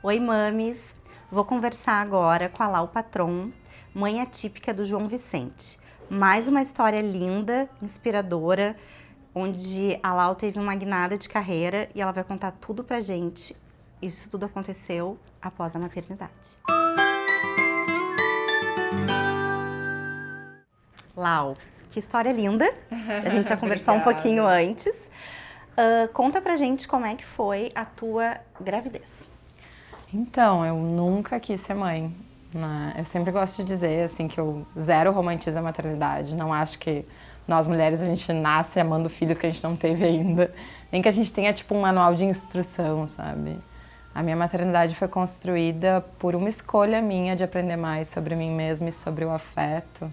Oi, mames! Vou conversar agora com a Lau Patron, mãe atípica do João Vicente. Mais uma história linda, inspiradora, onde a Lau teve uma guinada de carreira e ela vai contar tudo pra gente. Isso tudo aconteceu após a maternidade. Lau, que história linda! A gente já conversou um pouquinho antes. Conta pra gente como é que foi a tua gravidez. Então, eu nunca quis ser mãe, né? Eu sempre gosto de dizer, assim, que eu zero romantizo a maternidade. Não acho que nós mulheres, a gente nasce amando filhos que a gente não teve ainda. Nem que a gente tenha, tipo, um manual de instrução, sabe? A minha maternidade foi construída por uma escolha minha de aprender mais sobre mim mesma e sobre o afeto.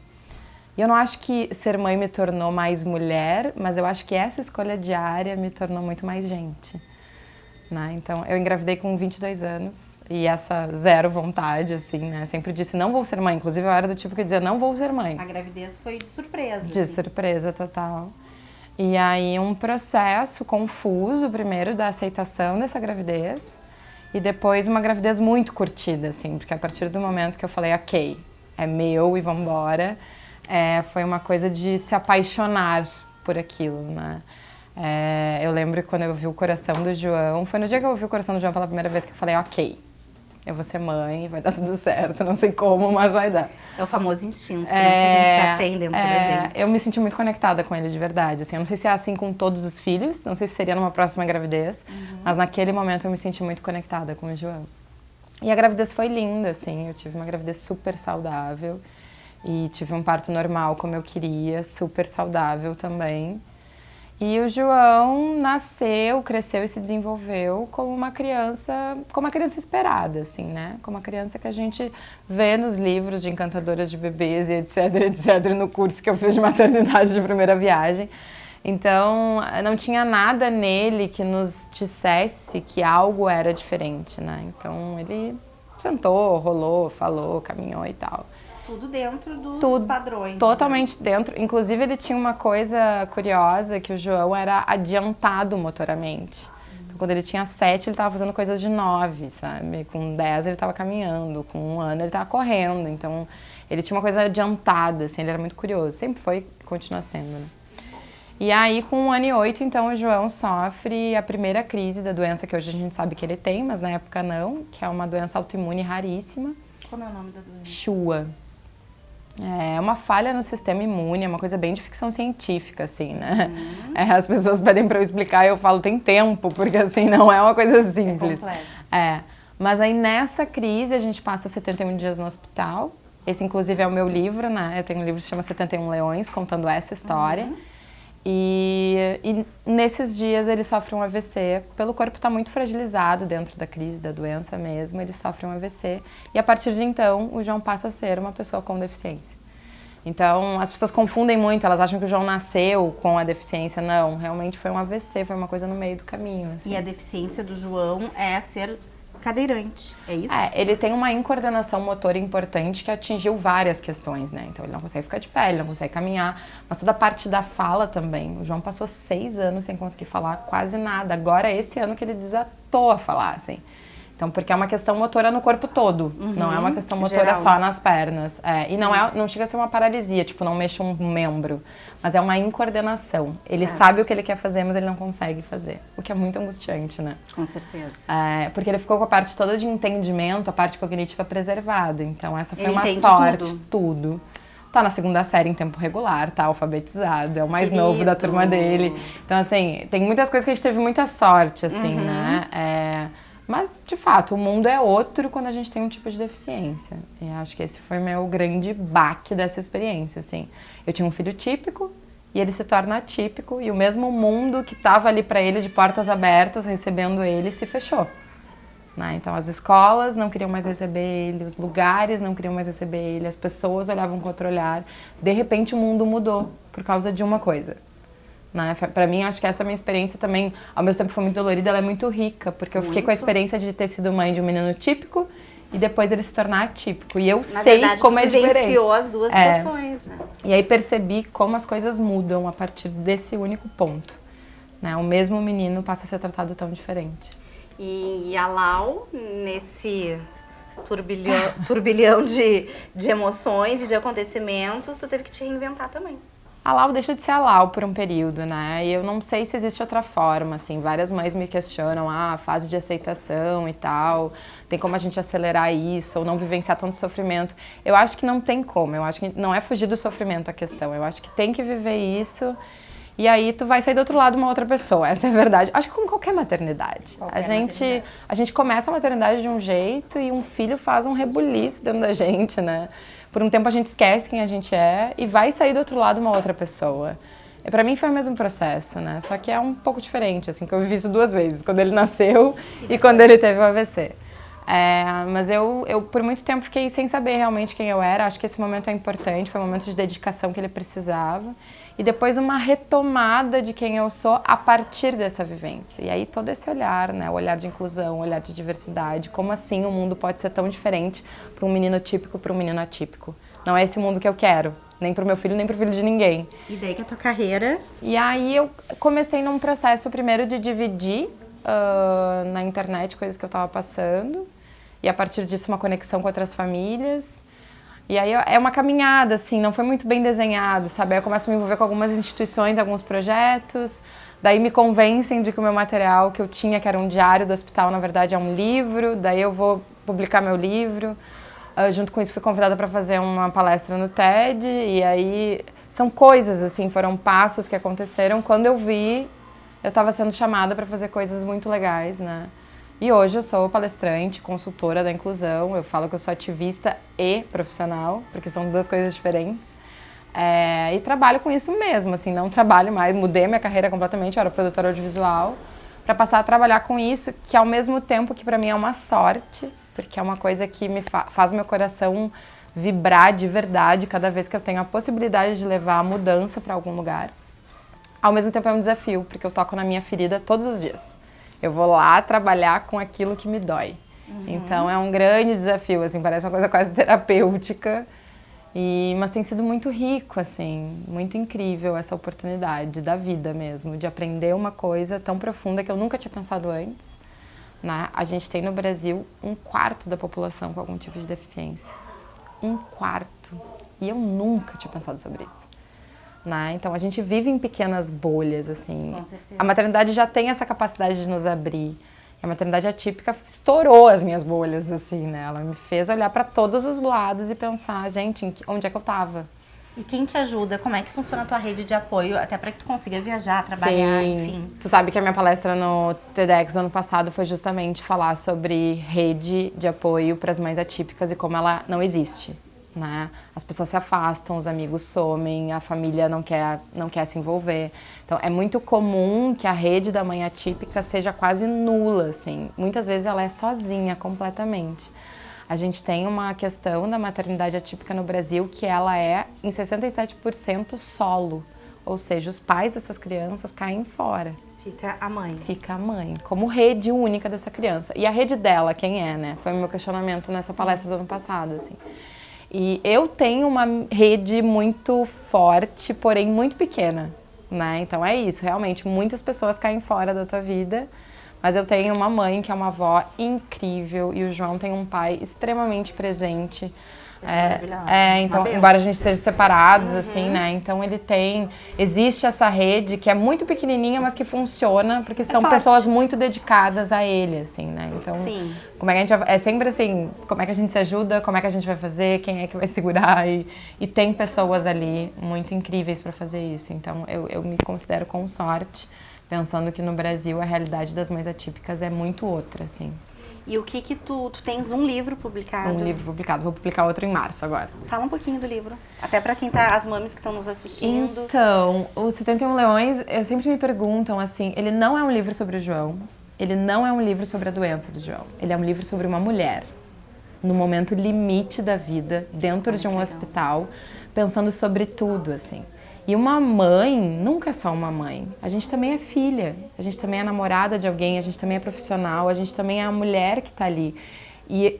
E eu não acho que ser mãe me tornou mais mulher, mas eu acho que essa escolha diária me tornou muito mais gente. Né? Então, eu engravidei com 22 anos e essa zero vontade, assim, né? Sempre disse, não vou ser mãe. Inclusive, eu era do tipo que dizia, não vou ser mãe. A gravidez foi de surpresa. De surpresa total. E aí, um processo confuso, primeiro, da aceitação dessa gravidez e depois uma gravidez muito curtida, assim, porque a partir do momento que eu falei, ok, é meu e vambora, foi uma coisa de se apaixonar por aquilo, né? Eu lembro quando eu vi o coração do João, foi no dia que eu vi o coração do João pela primeira vez que eu falei, ok, eu vou ser mãe, vai dar tudo certo, não sei como, mas vai dar. É o famoso instinto, né, que a gente já tem dentro da gente. Eu me senti muito conectada com ele de verdade, assim, eu não sei se é assim com todos os filhos, não sei se seria numa próxima gravidez, mas naquele momento eu me senti muito conectada com o João. E a gravidez foi linda, assim, eu tive uma gravidez super saudável e tive um parto normal como eu queria, super saudável também. E o João nasceu, cresceu e se desenvolveu como uma criança esperada, assim, né? Como uma criança que a gente vê nos livros de encantadoras de bebês e etc, etc, no curso que eu fiz de maternidade de primeira viagem. Então, não tinha nada nele que nos dissesse que algo era diferente, né? Então, ele sentou, rolou, falou, caminhou e tal. Tudo dentro dos padrões. Totalmente dentro. Inclusive, ele tinha uma coisa curiosa, que o João era adiantado motoramente. Então, quando ele tinha 7, ele estava fazendo coisas de 9, sabe? Com 10, ele estava caminhando. Com 1 ano, ele estava correndo. Então, ele tinha uma coisa adiantada, assim. Ele era muito curioso. Sempre foi e continua sendo, né? E aí, com 1 ano e 8, então, o João sofre a primeira crise da doença que hoje a gente sabe que ele tem, mas na época não, que é uma doença autoimune raríssima. Como é o nome da doença? Chua. É uma falha no sistema imune, é uma coisa bem de ficção científica, assim, né? As pessoas pedem pra eu explicar e eu falo, tem tempo, porque assim, não é uma coisa simples. É complexo. Mas aí nessa crise a gente passa 71 dias no hospital. Esse inclusive é o meu livro, né? Eu tenho um livro que se chama 71 Leões, contando essa história. E nesses dias ele sofre um AVC, pelo corpo estar muito fragilizado dentro da crise da doença mesmo, ele sofre um AVC e a partir de então o João passa a ser uma pessoa com deficiência. Então as pessoas confundem muito, elas acham que o João nasceu com a deficiência, não, realmente foi um AVC, foi uma coisa no meio do caminho. Assim. E a deficiência do João é ser cadeirante, é isso? Ele tem uma incoordenação motora importante que atingiu várias questões, né? Então ele não consegue ficar de pé, ele não consegue caminhar, mas toda a parte da fala também. O João passou 6 anos sem conseguir falar quase nada. Agora esse ano que ele desatou a falar, assim. Então, porque é uma questão motora no corpo todo, não é uma questão motora geral. só nas pernas. E não chega a ser uma paralisia, tipo, não mexe um membro, mas é uma incoordenação. Ele sabe o que ele quer fazer, mas ele não consegue fazer, o que é muito angustiante, né? Com certeza. Porque ele ficou com a parte toda de entendimento, a parte cognitiva preservada, então essa foi Ele uma entende sorte, tudo. Tá na 2ª série em tempo regular, tá alfabetizado, é o mais novo da turma dele. Então, assim, tem muitas coisas que a gente teve muita sorte, assim, né? Mas, de fato, o mundo é outro quando a gente tem um tipo de deficiência. E acho que esse foi meu grande baque dessa experiência, assim. Eu tinha um filho típico e ele se torna atípico e o mesmo mundo que estava ali para ele de portas abertas, recebendo ele, se fechou. Né? Então, as escolas não queriam mais receber ele, os lugares não queriam mais receber ele, as pessoas olhavam com outro olhar. De repente, o mundo mudou por causa de uma coisa. Né? Pra mim, acho que essa minha experiência também, ao mesmo tempo que foi muito dolorida, ela é muito rica, porque eu fiquei com a experiência de ter sido mãe de um menino típico e depois ele se tornar atípico. E eu sei como é diferente. Vivenciou as duas situações, né? E aí percebi como as coisas mudam a partir desse único ponto. Né? O mesmo menino passa a ser tratado tão diferente. E a Lau, nesse turbilhão de emoções e de acontecimentos, tu teve que te reinventar também. A Lau deixa de ser a Lau por um período, né? E eu não sei se existe outra forma, assim. Várias mães me questionam, fase de aceitação e tal. Tem como a gente acelerar isso ou não vivenciar tanto sofrimento? Eu acho que não tem como. Eu acho que não é fugir do sofrimento a questão. Eu acho que tem que viver isso e aí tu vai sair do outro lado uma outra pessoa. Essa é a verdade. Acho que como qualquer maternidade. A gente começa a maternidade de um jeito e um filho faz um rebuliço dentro da gente, né? Por um tempo a gente esquece quem a gente é e vai sair do outro lado uma outra pessoa. E pra mim foi o mesmo processo, né? Só que é um pouco diferente, assim, que eu vivi isso 2 vezes. Quando ele nasceu e quando ele teve o AVC. Mas eu por muito tempo fiquei sem saber realmente quem eu era. Acho que esse momento é importante, foi um momento de dedicação que ele precisava. E depois uma retomada de quem eu sou a partir dessa vivência. E aí todo esse olhar, né? O olhar de inclusão, o olhar de diversidade. Como assim o mundo pode ser tão diferente para um menino típico, para um menino atípico? Não é esse mundo que eu quero, nem para o meu filho, nem para o filho de ninguém. E daí que a tua carreira... E aí eu comecei num processo primeiro de dividir na internet coisas que eu estava passando. E a partir disso uma conexão com outras famílias. E aí é uma caminhada, assim, não foi muito bem desenhado, sabe? Aí eu começo a me envolver com algumas instituições, alguns projetos, daí me convencem de que o meu material que eu tinha, que era um diário do hospital, na verdade é um livro, daí eu vou publicar meu livro. Junto com isso fui convidada para fazer uma palestra no TED, e aí são coisas, assim, foram passos que aconteceram. Quando eu vi, eu estava sendo chamada para fazer coisas muito legais, né? E hoje eu sou palestrante, consultora da inclusão, eu falo que eu sou ativista e profissional, porque são 2 coisas diferentes. E trabalho com isso mesmo, assim, não trabalho mais, mudei minha carreira completamente, eu era produtora audiovisual, para passar a trabalhar com isso, que ao mesmo tempo que para mim é uma sorte, porque é uma coisa que me faz meu coração vibrar de verdade cada vez que eu tenho a possibilidade de levar a mudança para algum lugar. Ao mesmo tempo é um desafio, porque eu toco na minha ferida todos os dias. Eu vou lá trabalhar com aquilo que me dói. Então é um grande desafio, assim, parece uma coisa quase terapêutica. Mas tem sido muito rico, assim, muito incrível essa oportunidade da vida mesmo, de aprender uma coisa tão profunda que eu nunca tinha pensado antes. Né? A gente tem no Brasil 1/4 da população com algum tipo de deficiência. 1/4. E eu nunca tinha pensado sobre isso. Né? Então a gente vive em pequenas bolhas, assim. Com certeza. A maternidade já tem essa capacidade de nos abrir. A maternidade atípica estourou as minhas bolhas, assim, né? Ela me fez olhar para todos os lados e pensar, gente, onde é que eu tava? E quem te ajuda? Como é que funciona a tua rede de apoio, até para que tu consiga viajar, trabalhar, Sim. enfim? Tu sabe que a minha palestra no TEDx do ano passado foi justamente falar sobre rede de apoio para as mães atípicas e como ela não existe. Né? As pessoas se afastam, os amigos somem, a família não quer se envolver. Então é muito comum que a rede da mãe atípica seja quase nula, assim. Muitas vezes ela é sozinha completamente. A gente tem uma questão da maternidade atípica no Brasil que ela é em 67% solo, ou seja, os pais dessas crianças caem fora. Fica a mãe. Fica a mãe, como rede única dessa criança. E a rede dela, quem é, né? Foi o meu questionamento nessa palestra do ano passado, assim. E eu tenho uma rede muito forte, porém muito pequena, né? Então é isso, realmente, muitas pessoas caem fora da tua vida, mas eu tenho uma mãe que é uma avó incrível e o João tem um pai extremamente presente. Então, embora a gente esteja separados, assim, né? Então existe essa rede que é muito pequenininha, mas que funciona, porque são pessoas muito dedicadas a ele, assim, né? Então, Sim. como é que a gente é sempre assim, como é que a gente se ajuda, como é que a gente vai fazer, quem é que vai segurar e tem pessoas ali muito incríveis para fazer isso. Então, eu me considero com sorte, pensando que no Brasil a realidade das mães atípicas é muito outra, assim. E o que tu tens um livro publicado? Um livro publicado, vou publicar outro em março agora. Fala um pouquinho do livro, até pra quem tá, as mames que estão nos assistindo. Então, o 71 Leões, sempre me perguntam assim, ele não é um livro sobre o João, ele não é um livro sobre a doença do João, ele é um livro sobre uma mulher, no momento limite da vida, dentro de um hospital, pensando sobre tudo, assim. E uma mãe nunca é só uma mãe, a gente também é filha, a gente também é namorada de alguém, a gente também é profissional, a gente também é a mulher que tá ali. E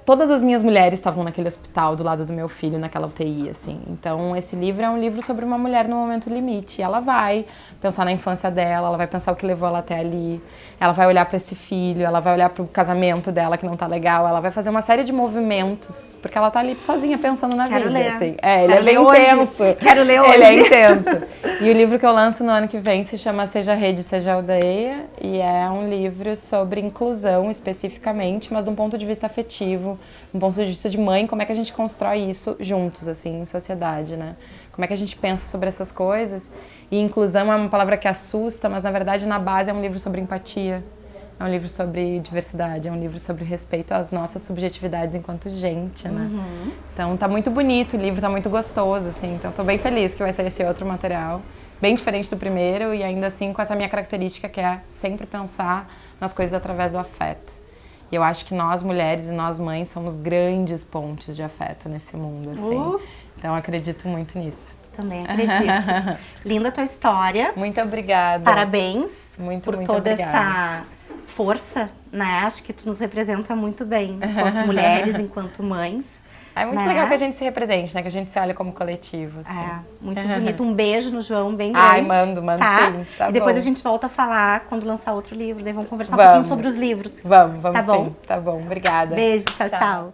todas as minhas mulheres estavam naquele hospital do lado do meu filho, naquela UTI, assim. Então, esse livro é um livro sobre uma mulher no momento limite. E ela vai pensar na infância dela, ela vai pensar o que levou ela até ali. Ela vai olhar para esse filho, ela vai olhar para o casamento dela que não tá legal. Ela vai fazer uma série de movimentos, porque ela tá ali sozinha pensando na vida. Ler. Assim. Ele é bem intenso. Quero ler hoje. Ele é intenso. E o livro que eu lanço no ano que vem se chama Seja Rede, Seja Aldeia. E é um livro sobre inclusão especificamente, mas de um ponto de vista afetivo, de um ponto de vista de mãe, como é que a gente constrói isso juntos, assim, em sociedade, né? Como é que a gente pensa sobre essas coisas. E inclusão é uma palavra que assusta, mas na verdade na base é um livro sobre empatia, é um livro sobre diversidade, é um livro sobre respeito às nossas subjetividades enquanto gente, né? Então tá muito bonito o livro, tá muito gostoso, assim, então tô bem feliz que vai ser esse outro material, bem diferente do primeiro e ainda assim com essa minha característica que é sempre pensar nas coisas através do afeto. E eu acho que nós mulheres e nós mães somos grandes pontes de afeto nesse mundo, assim. Então eu acredito muito nisso. Também acredito. Linda a tua história. Muito obrigada. Parabéns muito toda obrigada. essa força, né? Acho que tu nos representa muito bem, enquanto mulheres, enquanto mães. É muito legal que a gente se represente, né? Que a gente se olhe como coletivo, assim. É, muito bonito. Um beijo no João, bem grande. Ai, mando tá? sim. Tá e depois bom. a gente volta a falar quando lançar outro livro, daí vamos conversar um pouquinho sobre os livros. Vamos tá bom? sim. Tá bom, obrigada. Beijo, tchau.